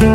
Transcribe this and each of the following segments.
Hello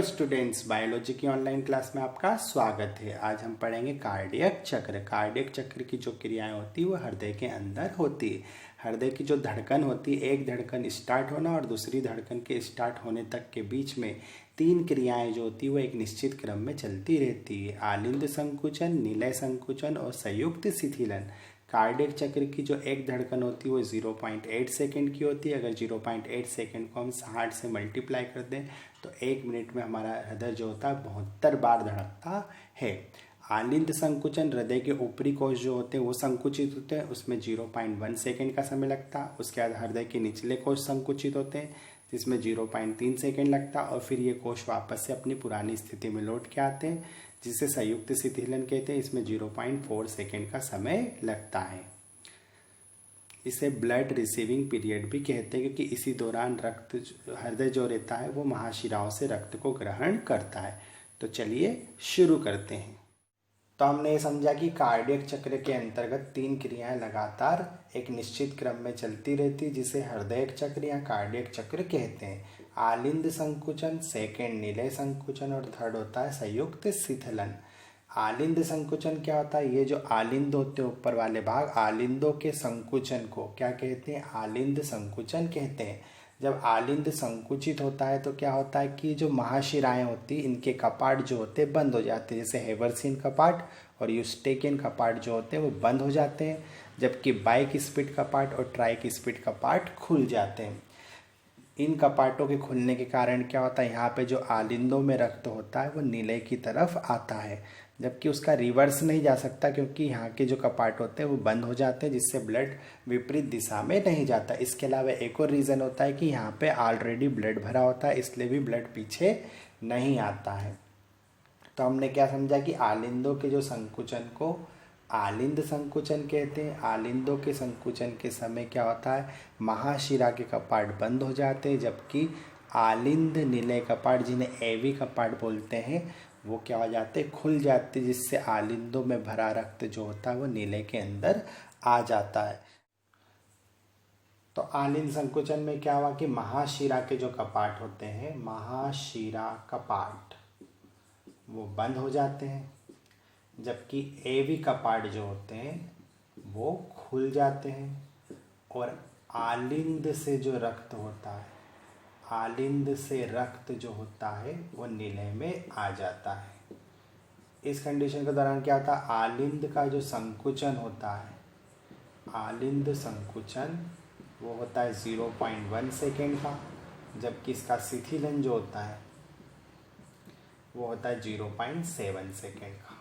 students, biology की online class में आपका स्वागत है। आज हम पढ़ेंगे कार्डियक चक्र। कार्डियक चक्र की जो क्रियाएं होती है वो हृदय के अंदर होती है। हृदय की जो धड़कन होती है, एक धड़कन स्टार्ट होना और दूसरी धड़कन के स्टार्ट होने तक के बीच में 3 क्रियाएं जो होती है वो एक निश्चित क्रम में चलती रहती है। आलिंद संकुचन, निलय संकुचन और संयुक्त शिथिलन। कार्डियक चक्र की जो एक धड़कन होती है वो 0.8 सेकेंड की होती है। अगर 0.8 सेकेंड को हम 60 से मल्टीप्लाई कर दें तो 1 मिनट में हमारा हृदय जो होता है 72 बार धड़कता है। आलिंद संकुचन, हृदय के ऊपरी कोश जो होते हैं वो संकुचित होते हैं, उसमें 0.1 सेकेंड का समय लगता है। उसके बाद हृदय के निचले कोश संकुचित होते हैं जिसमें 0.3 सेकेंड लगता है और फिर ये कोश वापस से अपनी पुरानी स्थिति में लौट के आते हैं जिसे संयुक्त शिथिलन कहते हैं। इसमें 0.4 सेकेंड का समय लगता है। इसे ब्लड रिसीविंग पीरियड भी कहते हैं क्योंकि इसी दौरान हृदय जो रहता है वो महाशिराओं से रक्त को ग्रहण करता है। तो चलिए शुरू करते हैं। तो हमने ये समझा कि कार्डियक चक्र के अंतर्गत 3 क्रियाएं लगातार एक निश्चित क्रम में चलती रहती जिसे हृदय चक्र या कार्डियक चक्र कहते हैं। आलिंद संकुचन, सेकेंड निलय संकुचन और थर्ड होता है संयुक्त शिथिलन। आलिंद संकुचन क्या होता है? ये जो आलिंद होते हैं ऊपर वाले भाग, आलिंदों के संकुचन को क्या कहते हैं? आलिंद संकुचन कहते हैं। जब आलिंद संकुचित होता है तो क्या होता है कि जो महाशिराएं होती इनके कपाट जो होते हैं बंद हो जाते हैं, जैसे हेवर्सिन कपाट और यूस्टेकियन कपाट जो होते हैं वो बंद हो जाते हैं, जबकि बाइस्पिड कपाट और ट्राइस्पिड कपाट खुल जाते हैं। इन कपाटों के खुलने के कारण क्या होता है, यहाँ पे जो आलिंदों में रक्त होता है वो निलय की तरफ आता है, जबकि उसका रिवर्स नहीं जा सकता क्योंकि यहाँ के जो कपाट होते हैं वो बंद हो जाते हैं जिससे ब्लड विपरीत दिशा में नहीं जाता। इसके अलावा एक और रीज़न होता है कि यहाँ पे ऑलरेडी ब्लड भरा होता है, इसलिए भी ब्लड पीछे नहीं आता है। तो हमने क्या समझा कि आलिंदों के जो संकुचन को आलिंद संकुचन कहते हैं। आलिंदों के संकुचन के समय क्या होता है, महाशिरा के कपाट बंद हो जाते हैं, जबकि आलिंद निलय कपाट जिन्हें एवी कपाट बोलते हैं वो क्या हो जाते हैं, खुल जाते हैं, जिससे आलिंदों में भरा रक्त जो होता है वो निलय के अंदर आ जाता है। तो आलिंद संकुचन में क्या हुआ कि महाशिरा के जो कपाट होते हैं, महाशिरा कपाट वो बंद हो जाते हैं, जबकि एवी कपाट जो होते हैं वो खुल जाते हैं और आलिंद से जो रक्त होता है, आलिंद से रक्त जो होता है वो निलय में आ जाता है। इस कंडीशन के दौरान क्या होता है, आलिंद का जो संकुचन होता है, आलिंद संकुचन वो होता है 0.1 सेकेंड का, जबकि इसका शिथिलन जो होता है वो होता है 0.7 सेकेंड का।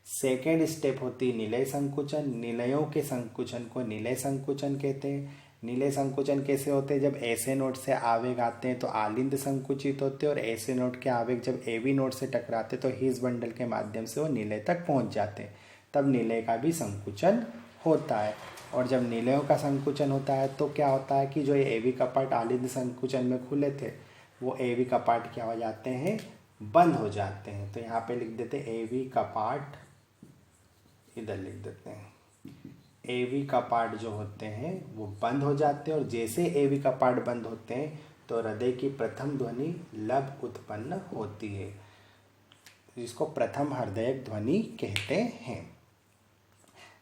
सेकेंड स्टेप होती है निलय संकुचन। निलयों के संकुचन को निलय संकुचन कहते हैं। निलय संकुचन कैसे होते हैं, जब ऐसे नोड से आवेग आते हैं तो आलिंद संकुचित होते हैं और ऐसे नोड के आवेग जब एवी नोड से टकराते तो हिस बंडल के माध्यम से वो निलय तक पहुंच जाते हैं, तब निलय का भी संकुचन होता है। और जब निलयों का संकुचन होता है तो क्या होता है कि जो ये एवी कपाट आलिंद संकुचन में खुले थे वो एवी कपाट क्या हो जाते हैं, बंद हो जाते हैं। तो यहाँ पे लिख देते हैं एवी कपाट, इधर लिख देते हैं एवी कपाट जो होते हैं वो बंद हो जाते हैं और जैसे एवी कपाट बंद होते हैं तो हृदय की प्रथम ध्वनि लब उत्पन्न होती है, जिसको प्रथम हृदयक ध्वनि कहते हैं।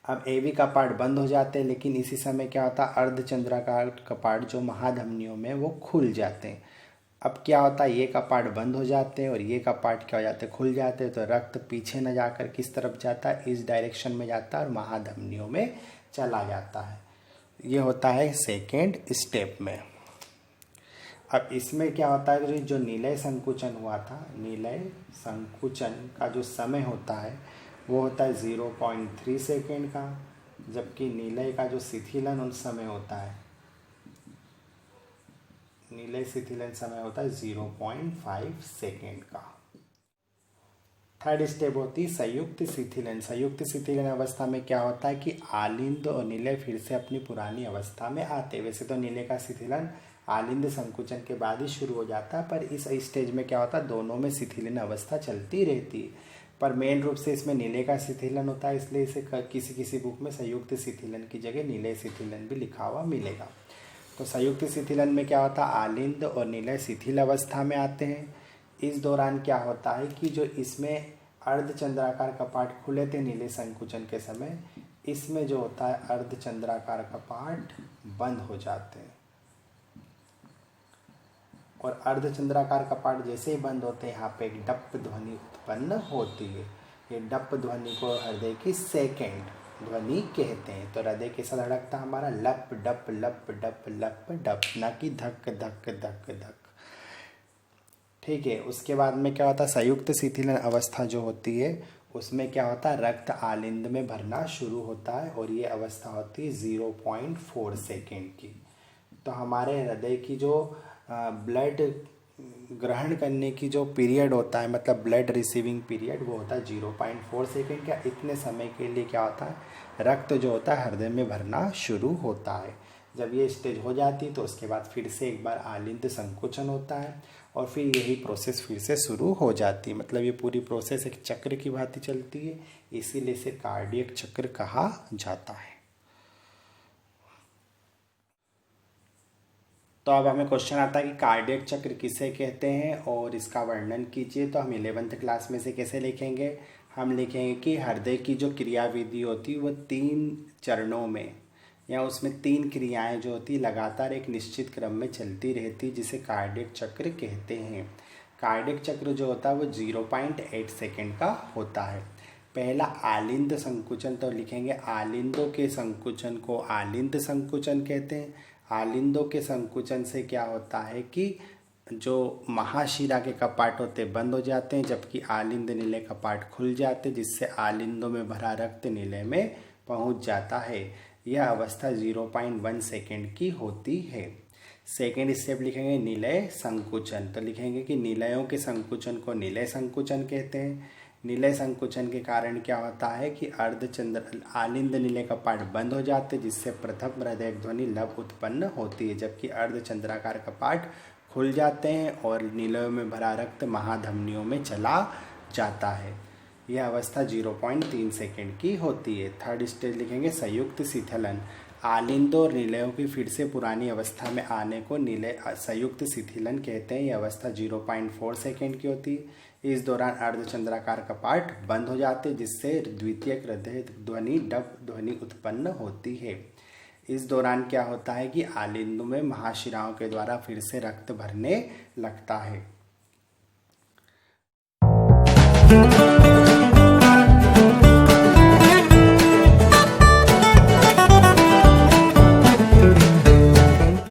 अब एवी कपाट बंद हो जाते हैं, लेकिन इसी समय क्या होता है, अर्धचंद्राकार कपाट जो महाधमनियों में वो खुल जाते हैं। अब क्या होता है, ये कपाट बंद हो जाते हैं और ये कपाट क्या हो जाते हैं, खुल जाते हैं। तो रक्त पीछे न जाकर किस तरफ जाता है, इस डायरेक्शन में जाता है और महाधमनियों में चला जाता है। ये होता है सेकेंड स्टेप में। अब इसमें क्या होता है, जो निलय संकुचन हुआ था, निलय संकुचन का जो समय होता है वो होता है 0.3 सेकेंड का, जबकि निलय का जो शिथिलन उस समय होता है, निलय शिथिलन समय होता है 0.5 सेकेंड का। थर्ड स्टेप होती है संयुक्त शिथिलन। संयुक्त शिथिलन अवस्था में क्या होता है कि आलिंद और निलय फिर से अपनी पुरानी अवस्था में आते हैं। वैसे तो निलय का शिथिलन आलिंद संकुचन के बाद ही शुरू हो जाता है, पर इस स्टेज में क्या होता है, दोनों में शिथिलन अवस्था चलती रहती है। पर मेन रूप से इसमें नीले का शिथिलन होता है, इसलिए इसे किसी किसी बुक में संयुक्त शिथिलन की जगह नीले शिथिलन भी लिखा हुआ मिलेगा। तो संयुक्त शिथिलन में क्या होता है, आलिंद और निलय शिथिल अवस्था में आते हैं। इस दौरान क्या होता है कि जो इसमें अर्धचंद्राकार कपाट खुले थे नीले संकुचन के समय, इसमें जो होता है अर्धचंद्राकार कपाट बंद हो जाते हैं, और अर्धचंद्राकार कपाट जैसे ही बंद होते हैं यहाँ पे एक डप ध्वनि उत्पन्न होती है। ये डप ध्वनि को हृदय की सेकेंड ध्वनि कहते हैं। तो हृदय कैसा धड़कता हमारा, लप डप लप डप लप डप, ना कि धक धक धक धक। ठीक है, उसके बाद में क्या होता है, संयुक्त शिथिलन अवस्था जो होती है उसमें क्या होता है, रक्त आलिंद में भरना शुरू होता है, और ये अवस्था होती है 0.4 सेकेंड की। तो हमारे हृदय की जो ब्लड ग्रहण करने की जो पीरियड होता है, मतलब ब्लड रिसीविंग पीरियड, वो होता है 0.4 सेकेंड का। इतने समय के लिए क्या होता है, रक्त जो होता है हृदय में भरना शुरू होता है। जब ये स्टेज हो जाती है तो उसके बाद फिर से एक बार आलिंद संकुचन होता है, और फिर यही प्रोसेस फिर से शुरू हो जाती है। मतलब ये पूरी प्रोसेस एक चक्र की भांति चलती है, इसीलिए इसे कार्डियक चक्र कहा जाता है। तो अब हमें क्वेश्चन आता है कि कार्डियक चक्र किसे कहते हैं और इसका वर्णन कीजिए। तो हम 11th क्लास में से कैसे लिखेंगे, हम लिखेंगे कि हृदय की जो क्रियाविधि होती है वो 3 चरणों में, या उसमें 3 क्रियाएं जो होती लगातार एक निश्चित क्रम में चलती रहती, जिसे कार्डियक चक्र कहते हैं। कार्डियक चक्र जो होता है वो 0.8 सेकेंड का होता है। पहला आलिंद संकुचन, तो लिखेंगे आलिंदों के संकुचन को आलिंद संकुचन कहते हैं। आलिंदों के संकुचन से क्या होता है कि जो महाशिरा के कपाट होते बंद हो जाते हैं, जबकि आलिंद नीले कपाट खुल जाते, जिससे आलिंदों में भरा रक्त नीले में पहुंच जाता है। यह अवस्था 0.1 सेकेंड की होती है। सेकेंड स्टेप लिखेंगे निलय संकुचन, तो लिखेंगे कि निलयों के संकुचन को निलय संकुचन कहते हैं। निलय संकुचन के कारण क्या होता है कि आलिंद नीले कपाट बंद हो जाते, जिससे प्रथम हृदय ध्वनि लब उत्पन्न होती है, जबकि अर्धचंद्राकार कपाट खुल जाते हैं और नीलयों में भरा रक्त महाधमनियों में चला जाता है। यह अवस्था 0.3 सेकेंड की होती है। थर्ड स्टेज लिखेंगे संयुक्त शिथिलन। आलिंदों और निलयों की फिर से पुरानी अवस्था में आने को निलय संयुक्त शिथिलन कहते हैं। यह अवस्था 0.4 सेकेंड की होती है। इस दौरान अर्धचंद्राकार कपाट बंद हो जाते, जिससे द्वितीय हृदय ध्वनि डप ध्वनि उत्पन्न होती है। इस दौरान क्या होता है कि आलिंदों में महाशिराओं के द्वारा फिर से रक्त भरने लगता है।